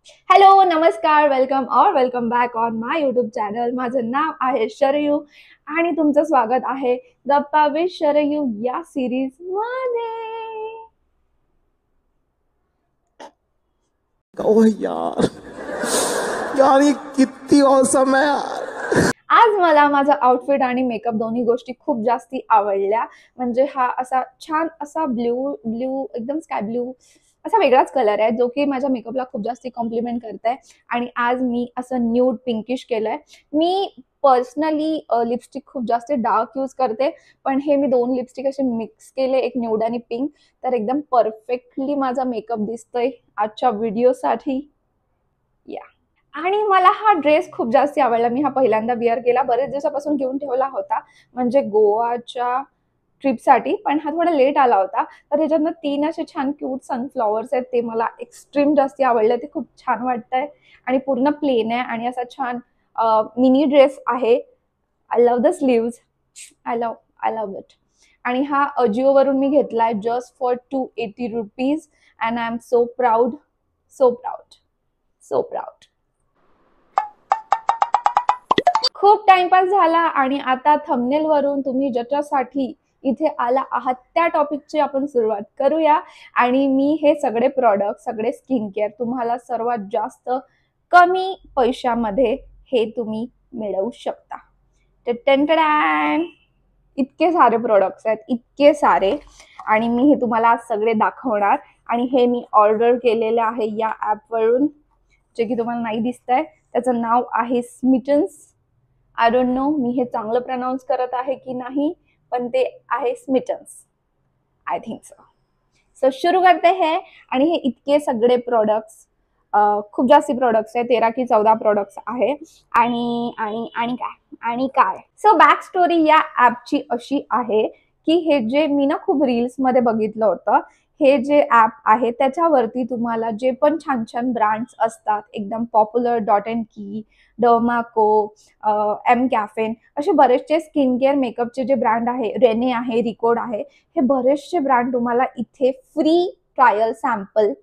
Hello, नमस्कार, welcome back on my YouTube channel. माझं नाव आहे शरयू आणि तुमचं स्वागत आहे गप्पा विथ शरयू या सिरीज मध्ये. ओह यार यार ये किती औसम है यार. आज मला माझा आउटफिट आणि मेकअप दोन्ही गोष्टी खूप जास्ती आवडल्या. म्हणजे हा असा छान असा ब्ल्यू ब्ल्यू एकदम स्काय ब्ल्यू असा वेगळाच कलर आहे, जो की माझ्या मेकअपला खूप जास्ती कॉम्प्लिमेंट करताय. आणि आज मी असं न्यूड पिंकिश केलंय. मी पर्सनली लिपस्टिक खूप जास्त डार्क यूज करते, पण हे मी दोन लिपस्टिक असे मिक्स केले, एक न्यूड आणि पिंक, तर एकदम परफेक्टली माझा मेकअप दिसतोय आजच्या व्हिडिओसाठी. या आणि मला हा ड्रेस खूप जास्त आवडला. मी हा पहिल्यांदा वेअर केला, बरेच दिवसापासून घेऊन ठेवला होता, म्हणजे गोवाच्या ट्रिपसाठी, पण हा थोडा लेट आला होता. तर ह्याच्यातनं 3 असे छान क्यूट सनफ्लॉवर्स आहेत, ते मला एक्स्ट्रीम जास्ती आवडले. ते खूप छान वाटतंय आणि पूर्ण प्लेन आहे आणि असा छान मिनी ड्रेस आहे. I love the sleeves. I love it. आणि हा अजिओवरून मी घेतलाय just for 280 rupees and I am so proud, so proud, so proud. खूप टाइमपास झाला आणि आता थंबनेल वरून तुम्ही ज्याच्यासाठी इथे आला आहात त्या टॉपिकची आपण सुरुवात करूया. आणि मी हे सगळे प्रॉडक्ट, सगळे स्किन केअर तुम्हाला सर्वात जास्त कमी पैशामध्ये हे तुम्ही मिळवू शकता. इतके सारे प्रोडक्ट्स आहेत, इतके सारे, आणि मी हे तुम्हाला आज सगळे दाखवणार. आणि हे मी ऑर्डर केलेले आहे या ॲपवरून, जे की तुम्हाला नाही दिसतंय. त्याचं नाव आहे स्मिटन्स. आय डोंट नो मी हे चांगलं प्रनाऊन्स करत आहे की नाही, पण ते आहे स्मिटन्स, आय थिंक सो. सो सुरू करते हैं. आणि हे इतके सगळे प्रोडक्ट्स, खूप जास्ती प्रोडक्ट्स आहे, 13 की 14 प्रोडक्ट्स आहे. आणि आणि आणि काय आणि काय सो बॅक स्टोरी या ॲपची अशी आहे की हे जे मी ना खूप रील्समध्ये बघितलं होतं, हे जे ॲप आहे त्याच्यावरती तुम्हाला जे पण छान छान ब्रँड्स असतात, एकदम पॉप्युलर, डॉट अँड की, डर्माको, एम कॅफेन, असे बरेचसे स्किन केअर मेकअपचे जे ब्रँड आहे, रेने आहे, रिकोड आहे, हे बरेचसे ब्रँड तुम्हाला इथे फ्री ट्रायल सॅम्पल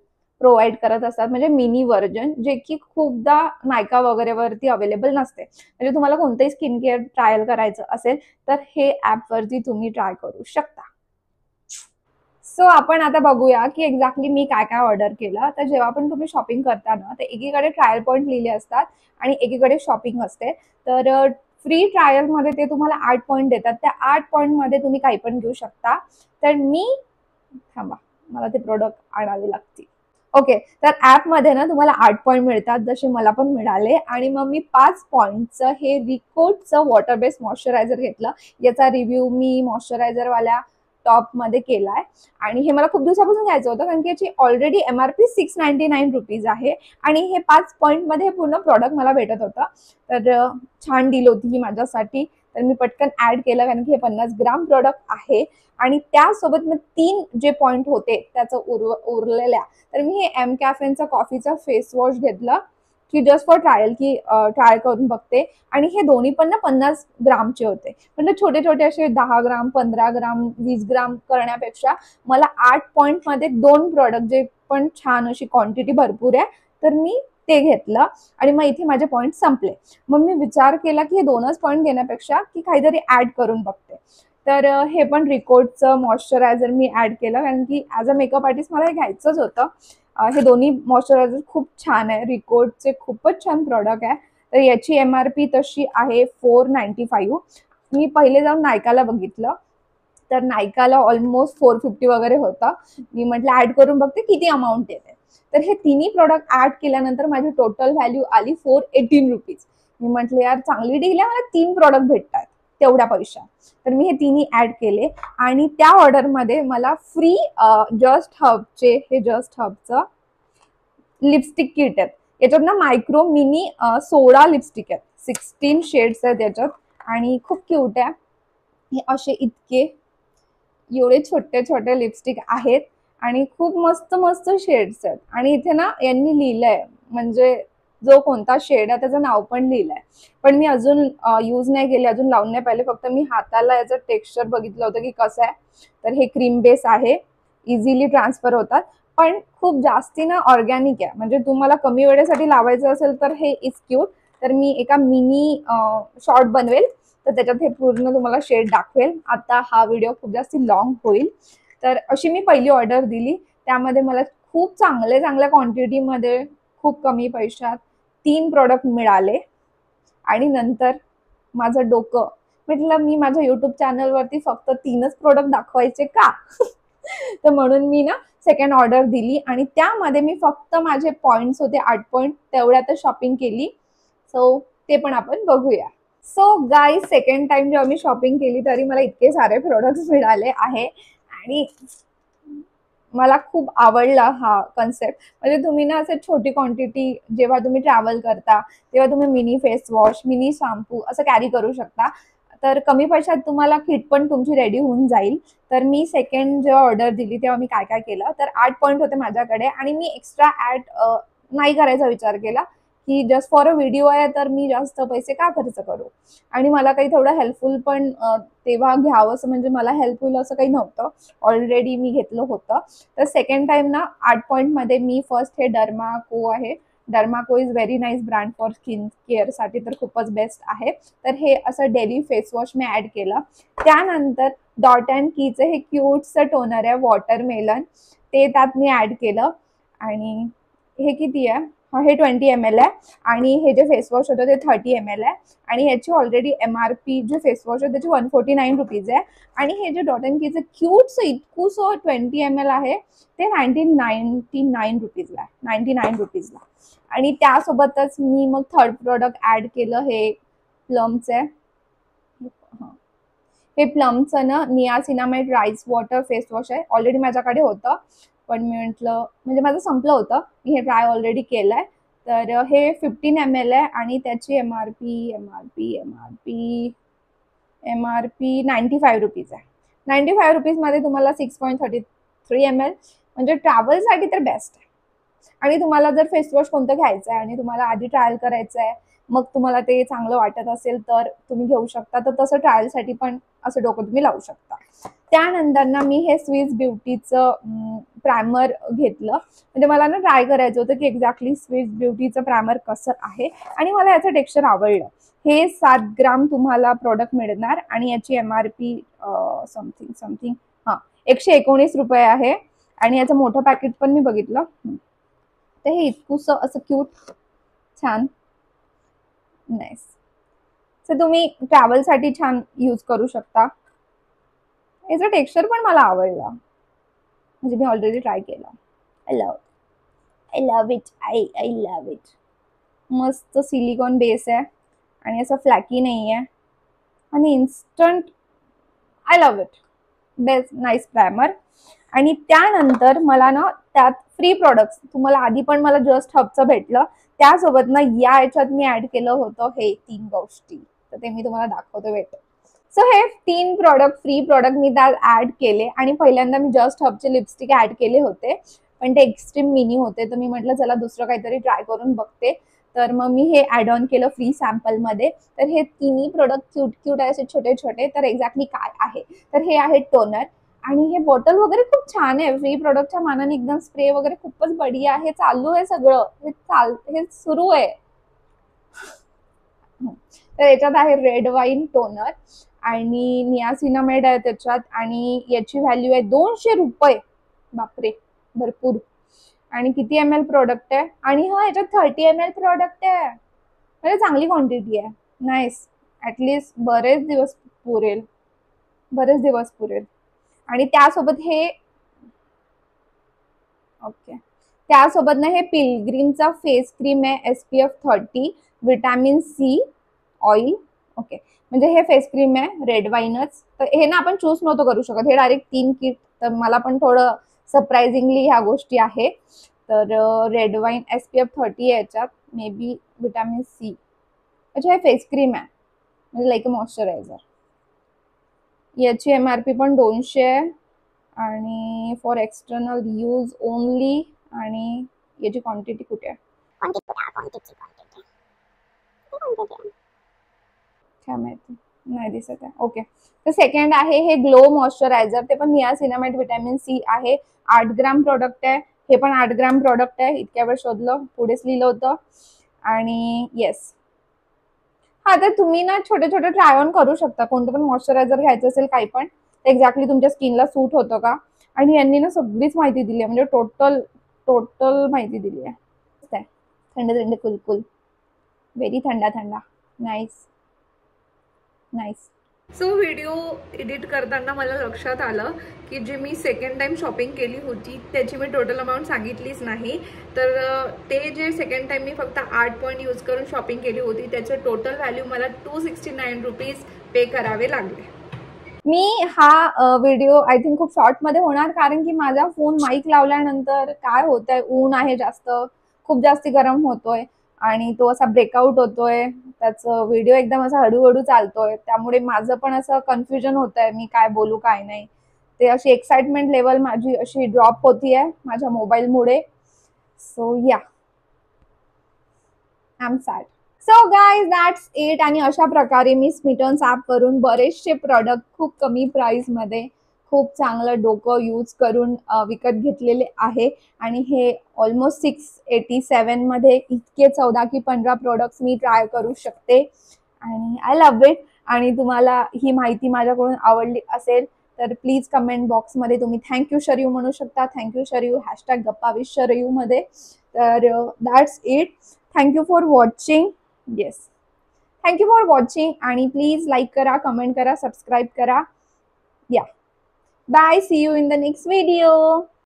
प्रोव्हाइड करत असतात. म्हणजे मिनी व्हर्जन, जे की खूपदा नायका वगैरे वरती अवेलेबल नसते. म्हणजे तुम्हाला कोणतंही स्किन केअर ट्रायल करायचं असेल तर हे ॲपवरती तुम्ही ट्राय करू शकता. सो आपण आता बघूया की एक्झॅक्टली मी काय काय ऑर्डर केलं. तर जेव्हा पण तुम्ही शॉपिंग करता ना, तर एकीकडे ट्रायल पॉईंट लिहिले असतात आणि एकीकडे शॉपिंग असते. तर फ्री ट्रायलमध्ये ते तुम्हाला 8 पॉईंट देतात. त्या 8 पॉईंटमध्ये तुम्ही काही पण घेऊ शकता. तर मी थांबा, मला ते प्रोडक्ट आणावे लागतील. ओके, तर ॲपमध्ये ना तुम्हाला 8 पॉईंट मिळतात, जसे मला पण मिळाले. आणि मग मी 5 पॉईंटचं हे रिकोडचं वॉटर बेस्ड मॉइश्चरायझर घेतलं. याचा रिव्ह्यू मी मॉइश्चरायझरवाल्या टॉपमध्ये केलाय. आणि हे मला खूप दिवसापासून घ्यायचं होतं, कारण की याची ऑलरेडी MRP 699 रुपीज आहे. आणि हे 5 पॉईंटमध्ये हे पूर्ण प्रॉडक्ट मला भेटत होतं. तर छान डील होती ही माझ्यासाठी. तर मी पटकन ॲड केलं, कारण की हे 50 ग्राम प्रॉडक्ट आहे. आणि त्यासोबत मग 3 जे पॉईंट होते त्याचं उरलेल्या, तर मी हे एम कॅफेनचा कॉफीचा फेस वॉश घेतलं की जस्ट फॉर ट्रायल, की ट्राय करून बघते. आणि हे दोन्ही पण ना 50 ग्रामचे होते. म्हणजे छोटे छोटे असे 10 ग्राम, 15 ग्राम, 20 ग्राम करण्यापेक्षा मला 8 पॉईंटमध्ये 2 प्रॉडक्ट, जे पण छान अशी क्वांटिटी भरपूर आहे, तर मी ते घेतलं. आणि मग इथे माझे पॉईंट संपले. मग मी विचार केला की हे 2च पॉईंट घेण्यापेक्षा की काहीतरी ॲड करून बघते. तर हे पण रिकोडचं मॉइश्चरायझर मी ॲड केलं, कारण की ॲज अ मेकअप आर्टिस्ट मला हे घ्यायचंच होतं. हे दोन्ही मॉइश्चरायझर खूप छान आहे, रिकोडचे खूपच छान प्रॉडक्ट आहे. तर याची MRP तशी आहे 495. मी पहिले जाऊन नायकाला बघितलं, तर नायकाला ऑलमोस्ट 450 वगैरे होता. मी म्हटलं ॲड करून बघते किती अमाऊंट येते. तर हे तिन्ही प्रोडक्ट ॲड केल्यानंतर माझी टोटल व्हॅल्यू आली 418 रुपीज. मी म्हटलं यार चांगली डील आहे, मला 3 प्रोडक्ट भेटतात तेवढ्या पैशात. तर मी हे तिन्ही ॲड केले. आणि त्या ऑर्डरमध्ये मला फ्री जस्ट हबचं लिपस्टिक किट आहेत. याच्यात ना मायक्रो मिनी 16 लिपस्टिक आहेत, 16 शेड्स आहेत याच्यात. आणि खूप क्यूट आहे. हे असे इतके एवढे छोटे छोटे लिपस्टिक आहेत आणि खूप मस्त मस्त शेड्स आहेत. आणि इथे ना यांनी लिहिलंय, म्हणजे जो कोणता शेड आहे त्याचं नाव पण लिहिलंय. पण मी अजून यूज नाही केले, अजून लावून नाही पाहिले. फक्त मी हाताला याचं टेक्स्चर बघितलं होतं की कसं आहे. तर हे क्रीम बेस आहे, इझिली ट्रान्सफर होतात. पण खूप जास्ती ना ऑर्गॅनिक आहे, म्हणजे तुम्हाला कमी वेळेसाठी लावायचं असेल तर हे इज क्यूट. तर मी एका मिनी शॉर्ट बनवेल, तर त्याच्यात हे पूर्ण तुम्हाला शेड दाखवेल. आता हा व्हिडिओ खूप जास्त लॉंग होईल. तर अशी मी पहिली ऑर्डर दिली, त्यामध्ये मला खूप चांगल्या क्वांटिटीमध्ये खूप कमी पैशात 3 प्रोडक्ट मिळाले. आणि नंतर माझं डोकं म्हटलं, मी माझ्या युट्यूब चॅनलवरती फक्त 3च प्रोडक्ट दाखवायचे का? तर म्हणून मी ना सेकंड ऑर्डर दिली आणि त्यामध्ये मी फक्त माझे पॉइंट्स होते 8 पॉइंट, तेवढ्यातच शॉपिंग केली. सो ते पण आपण बघूया. सो गाईज, सेकंड टाइम जेव्हा मी शॉपिंग केली तरी मला इतके सारे प्रोडक्ट्स मिळाले आहे आणि मला खूप आवडला हा कन्सेप्ट. म्हणजे तुम्ही ना असं छोटी क्वांटिटी जेव्हा तुम्ही ट्रॅव्हल करता तेव्हा तुम्ही mini face wash, mini shampoo असं कॅरी करू शकता. तर कमी पैशात तुम्हाला किट पण तुमची रेडी होऊन जाईल. तर मी सेकंड जेव्हा ऑर्डर दिली तेव्हा मी काय काय केलं, तर 8 पॉइंट होते माझ्याकडे आणि मी एक्स्ट्रा ऍड नाही करायचा विचार केला की जस्ट फॉर अ व्हिडिओ आहे तर मी जास्त पैसे का खर्च करू. आणि मला काही थोडं हेल्पफुल पण तेव्हा घ्यावं असं, म्हणजे मला हेल्प होईल असं काही नव्हतं, ऑलरेडी मी घेतलं होतं. तर सेकंड टाइम ना 8 पॉइंट मध्ये मी फर्स्ट हे डर्माको आहे. Dermaco is very nice brand for skin care साठी, तर खूपच बेस्ट आहे. तर हे असं डेली फेस वॉश मी ऍड केलं. त्यानंतर डॉट अँड कीचं हे क्यूटचं टोनर आहे वॉटरमेलन, ते त्यात मी ऍड केलं. आणि हे किती आहे, हे 20 ml आहे. आणि हे जे फेस वॉश होतं ते 30 ml आहे. आणि ह्याची ऑलरेडी MRP जे फेस वॉश आहे त्याची 149 रुपीज आहे. आणि हे जे डॉट अँड कीचं क्यूटचं इतकूसं 20 ml आहे ते 99 रुपीजला, 99 रुपीजला. आणि त्यासोबतच मी मग थर्ड प्रोडक्ट ऍड केलं, हे प्लमचं आहे. हे प्लमचं ना niacinamide rice water face wash आहे. ऑलरेडी माझ्याकडे होतं, पण मी म्हटलं, म्हणजे माझं संपलं होतं, मी हे ट्राय ऑलरेडी केलंय. तर हे 15 ml आहे आणि त्याची MRP 95 रुपीज आहे. 95 रुपीजमध्ये तुम्हाला 6.33 ml, म्हणजे ट्रॅव्हलसाठी तर बेस्ट आहे. आणि तुम्हाला जर फेस वॉश कोणतं घ्यायचं आहे आणि तुम्हाला आधी ट्रायल करायचं आहे, मग तुम्हाला ते चांगलं वाटत असेल तर तुम्ही घेऊ शकता. तर तसं ट्रायलसाठी पण असं डोकं तुम्ही लावू शकता. त्यानंतर ना मी हे स्विस ब्युटीचं प्रायमर घेतलं, म्हणजे मला ना ट्राय करायचं होतं की एक्झॅक्टली स्विस ब्युटीचं प्रायमर कसं आहे आणि मला याचं टेक्स्चर आवडलं. हे 7 ग्राम तुम्हाला प्रोडक्ट मिळणार आणि याची MRP समथिंग 119 रुपये आहे. आणि याचं मोठं पॅकेट पण मी बघितलं. तर हे इतकुसं असं क्यूट, छान, नाईस. तर तुम्ही ट्रॅव्हलसाठी छान यूज करू शकता. याचं टेक्स्चर पण मला आवडलं, म्हणजे मी ऑलरेडी ट्राय केलं. I love it. I love it. मस्त सिलिकॉन बेस आहे आणि असं फ्लॅकी नाही आहे आणि instant. I love it. Best, nice primer. आणि त्यानंतर मला ना त्यात फ्री प्रोडक्ट्स, तुम्हाला आधी पण मला जस्ट हबचं भेटलं, त्यासोबत ना या याच्यात मी ऍड केलं होतं हे 3 गोष्टी. तर ते मी तुम्हाला दाखवते, वेट. सो हे 3 प्रोडक्ट, फ्री प्रोडक्ट मी त्यात ऍड केले. आणि पहिल्यांदा मी जस्ट हबचे लिपस्टिक ऍड केले होते, पण ते एक्स्ट्रीम मिनी होते, तर मी म्हटलं चला दुसरं काहीतरी ट्राय करून बघते. तर मग मी हे ऍड ऑन केलं फ्री सॅम्पल मध्ये. तर हे तिन्ही प्रोडक्ट क्यूट आहे, असे छोटे छोटे. तर एक्झॅक्टली काय आहे, तर हे आहे टोनर. आणि हे बॉटल वगैरे खूप छान आहे, फ्री प्रोडक्टच्या मानाने एकदम. स्प्रे वगैरे खूपच बढिया आहे, चालू आहे सगळं, हे सुरू आहे. तर याच्यात आहे रेड वाईन टोनर आणि नियासिनामाइड आहे त्याच्यात. आणि याची व्हॅल्यू आहे 200 रुपये. बापरे, भरपूर. आणि किती ml प्रोडक्ट आहे, आणि याच्यात 30 ml प्रोडक्ट आहे, म्हणजे चांगली क्वांटिटी आहे. नाईस. ऍटलिस्ट बरेच दिवस पुरेल. आणि त्यासोबत हे त्यासोबत ना हे पिलग्रीमचा फेस क्रीम आहे, SPF 30 vitamin C oil. Okay, म्हणजे हे फेस क्रीम आहे रेड वाईनच. तर हे ना आपण चूज नव्हतं करू शकत, हे डायरेक्ट 3 किट. तर मला पण थोडं सरप्राइझिंगली ह्या गोष्टी आहे. तर रेड वाईन SPF 30 आहे याच्यात, मे बी विटॅमिन C. अच्छा, हे फेस क्रीम आहे, म्हणजे लाईक अ मॉइश्चरायझर. याची MRP पण 200 आहे आणि फॉर एक्सटर्नल यूज ओनली. आणि याची क्वांटिटी कुठे आहे, काय माहिती, नाही दिसत आहे. ओके, तर सेकंड आहे हे ग्लो मॉइश्चरायझर, ते पण नियासिनामाइड विटॅमिन C आहे. 8 ग्राम प्रोडक्ट आहे हे पण 8 ग्रॅम प्रॉडक्ट आहे. इतक्या वेळ शोधलं, पुढेच लिहिलं होतं. आणि येस, हा तर तुम्ही ना छोटे छोटे ट्राय ऑन करू शकता. कोणतं पण मॉइश्चरायझर घ्यायचं असेल काही पण, एक्झॅक्टली तुमच्या स्किनला सूट होतं का. आणि यांनी ना सगळीच माहिती दिली आहे, म्हणजे टोटल टोटल माहिती दिली आहे. थंड थंड कुलकुल, व्हेरी थंडा थंडा, nice nice. So video edit करताना मला लक्षात आलं की जी मी सेकंड टाइम शॉपिंग केली होती त्याची मी टोटल अमाऊंट सांगितलीच नाही. तर ते जे सेकंड टाइम मी फक्त 8 पॉईंट यूज करून शॉपिंग केली होती त्याचे टोटल व्हॅल्यू मला 269 रुपीज पे करावे लागले. मी हा व्हिडिओ आय थिंक खूप शॉर्ट मध्ये होणार, कारण की माझा फोन माईक लावल्यानंतर काय होतंय, ऊन आहे जास्त, खूप जास्ती गरम होतोय आणि तो असा ब्रेकआउट होतोय. त्याचं व्हिडिओ एकदम असा हळूहळू चालतोय, त्यामुळे माझं पण असं कन्फ्युजन होत आहे मी काय बोलू काय नाही. ते अशी एक्साइटमेंट लेवल माझी अशी ड्रॉप होतीये माझ्या मोबाईलमुळे. So yeah, I am sad. So guys that's it. आणि अशा प्रकारे मी स्मिटन्स ॲप वरून बरेचसे प्रॉडक्ट खूप कमी प्राईसमध्ये खूप चांगलं डोकं यूज करून विकत घेतलेले आहे. आणि हे ऑलमोस्ट 687 मध्ये इतके 14 की 15 प्रोडक्ट्स मी ट्राय करू शकते आणि आय लव्ह इट. आणि तुम्हाला ही माहिती माझ्याकडून आवडली असेल तर प्लीज कमेंट बॉक्समध्ये तुम्ही थँक्यू शरयू म्हणू शकता. थँक्यू शरयू, हॅशटॅग गप्पा विथ शरयू मध्ये. तर that's it. Thank you for watching. Yes, thank you for watching. आणि प्लीज लाईक करा, कमेंट करा, सबस्क्राईब करा. Yeah, bye, see you in the next video.